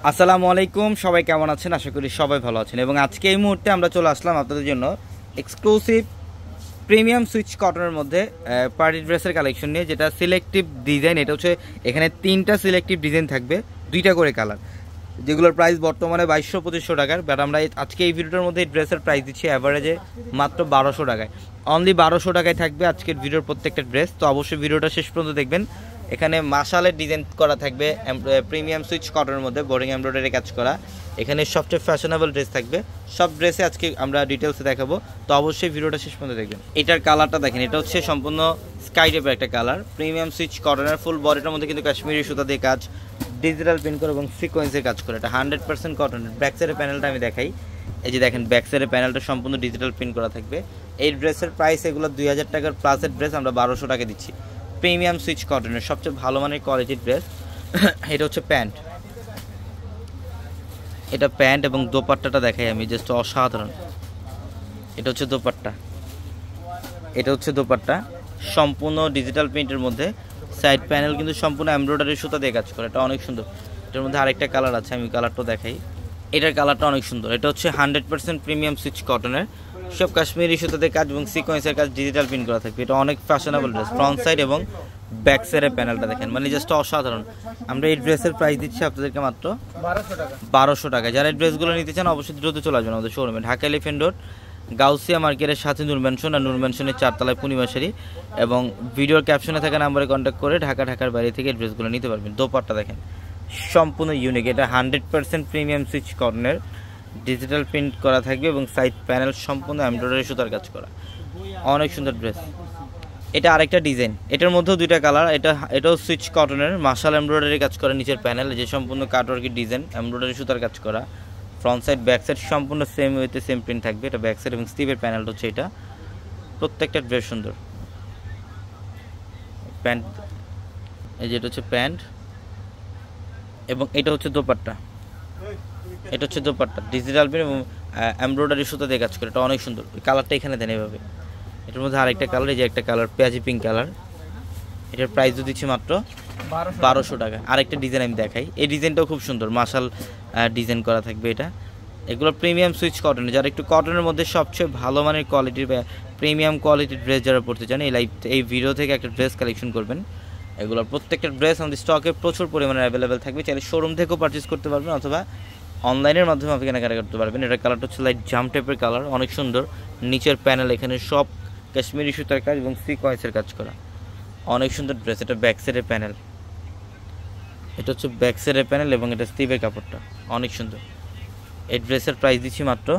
আসসালামু আলাইকুম, সবাই কেমন আছেন? আশা করি সবাই ভালো আছেন। এবং আজকে এই মুহূর্তে আমরা চলে আসলাম আপনাদের জন্য এক্সক্লুসিভ প্রিমিয়াম সুইচ কটনের মধ্যে পার্টি ড্রেসের কালেকশন নিয়ে, যেটা সিলেক্টিভ ডিজাইন। এটা হচ্ছে এখানে 3টা সিলেক্টিভ ডিজাইন থাকবে, 2টা করে কালার, যেগুলোর প্রাইস বর্তমানে 2200-2500 টাকার। বাট আমরা আজকে এই ভিডিওটার মধ্যে এই ড্রেসের প্রাইস দিচ্ছি অ্যাভারেজে মাত্র 1200 টাকায়। অনলি 1200 টাকায় থাকবে আজকের ভিডিওর প্রত্যেকটা ড্রেস। তো অবশ্যই ভিডিওটা শেষ পর্যন্ত দেখবেন। এখানে মাশালের ডিজাইন করা থাকবে প্রিমিয়াম সুইচ কটনের মধ্যে, বোরিং এমব্রয়ডারি কাজ করা। এখানে সবচেয়ে ফ্যাশনেবল ড্রেস থাকবে, সব ড্রেসে আজকে আমরা ডিটেলসে দেখাবো। তো অবশ্যই ভিডিওটা শেষ পর্যন্ত দেখবেন। এটার কালারটা দেখেন, এটা হচ্ছে সম্পূর্ণ স্কাই টাইপের একটা কালার, প্রিমিয়াম সুইচ কটনের। ফুল বডিটার মধ্যে কিন্তু কাশ্মীরি সুতা দিয়ে কাজ, ডিজিটাল প্রিন্ট করে এবং সিকোয়েন্সের কাজ করে। এটা 100% কটনের। ব্যাক সাইডের প্যানেলটা আমি দেখাই, এই যে দেখেন ব্যাক সাইডের প্যানেলটা সম্পূর্ণ ডিজিটাল প্রিন্ট করা থাকবে। এই ড্রেসের প্রাইস এগুলো 2000 টাকার প্লাসের ড্রেস আমরা 1200 টাকা দিচ্ছি। প্রিমিয়াম সুইচ কটনের সবচেয়ে ভালো মানের কোয়ালিটির ড্রেস। এটা হচ্ছে প্যান্ট, এটা প্যান্ট এবং দোপাট্টাটা দেখাই আমি, জাস্ট অসাধারণ। এটা হচ্ছে দোপাট্টা, এটা হচ্ছে দোপাট্টা সম্পূর্ণ ডিজিটাল প্রিন্টের মধ্যে। সাইড প্যানেল কিন্তু সম্পূর্ণ এমব্রয়ডারি সুতা দিয়ে কাজ করে, এটা অনেক সুন্দর। এটার মধ্যে আরেকটা কালার আছে, আমি কালারটা দেখাই। এটার কালারটা অনেক সুন্দর। এটা হচ্ছে 100% প্রিমিয়াম সুইচ কটনের, সব কাশ্মীরি সুতাতে কাজ এবং সিকোয়েন্সের কাজ, ডিজিটাল প্রিন্ট করা থাকবে। এটা অনেক ফ্যাশনেবল ড্রেস। ফ্রন্ট সাইড এবং ব্যাক সাইডের প্যানেলটা দেখেন, মানে জাস্ট অসাধারণ। আমরা এই ড্রেসের প্রাইস দিচ্ছি আপনাদেরকে মাত্র 1200 টাকা। যারা এই ড্রেসগুলো নিতে চান অবশ্যই দ্রুত চলে আসবেন আমাদের শোরুমে, ঢাকা এলিফ্যান্ট রোড, গাউসিয়া মার্কেটের সাথে নূর ম্যানশন, আর নূর ম্যানশনের 4 তলায় পূর্ণিমাশারি। এবং ভিডিওর ক্যাপশনে থাকা নাম্বারে কন্ট্যাক্ট করে ঢাকার বাইরে থেকে ড্রেসগুলো নিতে পারবেন। দোপাট্টা দেখেন সম্পূর্ণ ইউনিক, এটা 100% প্রিমিয়াম সুইচ কর্নের, ডিজিটাল প্রিন্ট করা থাকবে এবং সাইড প্যানেল সম্পূর্ণ এমব্রয়ডারি সুতার কাজ করা, অনেক সুন্দর ড্রেস। এটা আরেকটা ডিজাইন, এটার মধ্যেও 2টা কালার। এটাও সুইচ কটনের, মাশাল এমব্রয়ডারি কাজ করা নিচের প্যানেল, যে সম্পূর্ণ কাটওয়ার্কের ডিজাইন, এমব্রয়ডারি সুতার কাজ করা। ফ্রন্ট সাইড ব্যাক সাইড সম্পূর্ণ সেম ওয়েতে সেম প্রিন্ট থাকবে। এটা ব্যাক সাইড এবং স্টিভের প্যানেলটা হচ্ছে এটা। প্রত্যেকটা ড্রেস সুন্দর। প্যান্ট, এই যে এটা হচ্ছে প্যান্ট এবং এটা হচ্ছে দোপাট্টা। এটা হচ্ছে দোপাট্টা, ডিজিটাল প্রিন্ট এবং এমব্রয়ডারি সুতা দিয়ে কাজ করে, এটা অনেক সুন্দর। কালারটা এখানে দেন এভাবে। এটার মধ্যে আরেকটা কালার, এই যে একটা কালার পেঁয়াজি পিঙ্ক কালার। এটার প্রাইস দিচ্ছি মাত্র 1200 টাকা। আরেকটা ডিজাইন আমি দেখাই, এই ডিজাইনটাও খুব সুন্দর, মাশাল ডিজাইন করা থাকবে এটা। এগুলো প্রিমিয়াম সুইচ কটনের, যারা একটু কটনের মধ্যে সবচেয়ে ভালো মানের কোয়ালিটির প্রিমিয়াম কোয়ালিটির ড্রেস যারা পড়তে চান, এই ভিডিও থেকে একটা ড্রেস কালেকশন করবেন। এগুলোর প্রত্যেকটা ড্রেস আমাদের স্টকে প্রচুর পরিমাণে অ্যাভেলেবেল থাকবে, চাইলে শোরুম থেকেও পারচেস করতে পারবেন অথবা অনলাইনের মাধ্যমে আপনি কেনাকাটা করতে পারবেন। এটার কালারটা হচ্ছে লাইট জাম টাইপের কালার, অনেক সুন্দর। নিচের প্যানেল এখানে সব কাশ্মীরি সুতার কাজ এবং সিকোয়েন্সের কাজ করা, অনেক সুন্দর ড্রেস। এটা ব্যাক সাইডের প্যানেল, এটা হচ্ছে ব্যাক সাইডের প্যানেল এবং এটা স্টিভের কাপড়টা অনেক সুন্দর। এই ড্রেসের প্রাইস দিচ্ছি মাত্র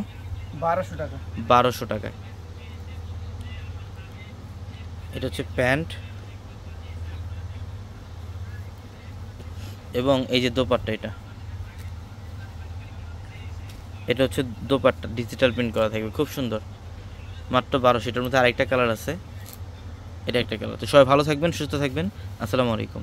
1200 টাকা। 1200 টাকায়। এটা হচ্ছে প্যান্ট এবং এই যে দোপাট্টা, এটা হচ্ছে দোপাট্টা, ডিজিটাল প্রিন্ট করা থাকবে, খুব সুন্দর। মাত্র 1200। এটার মধ্যে আরেকটা কালার আছে, এটা একটা কালার। তো সবাই ভালো থাকবেন, সুস্থ থাকবেন। আসসালামু আলাইকুম।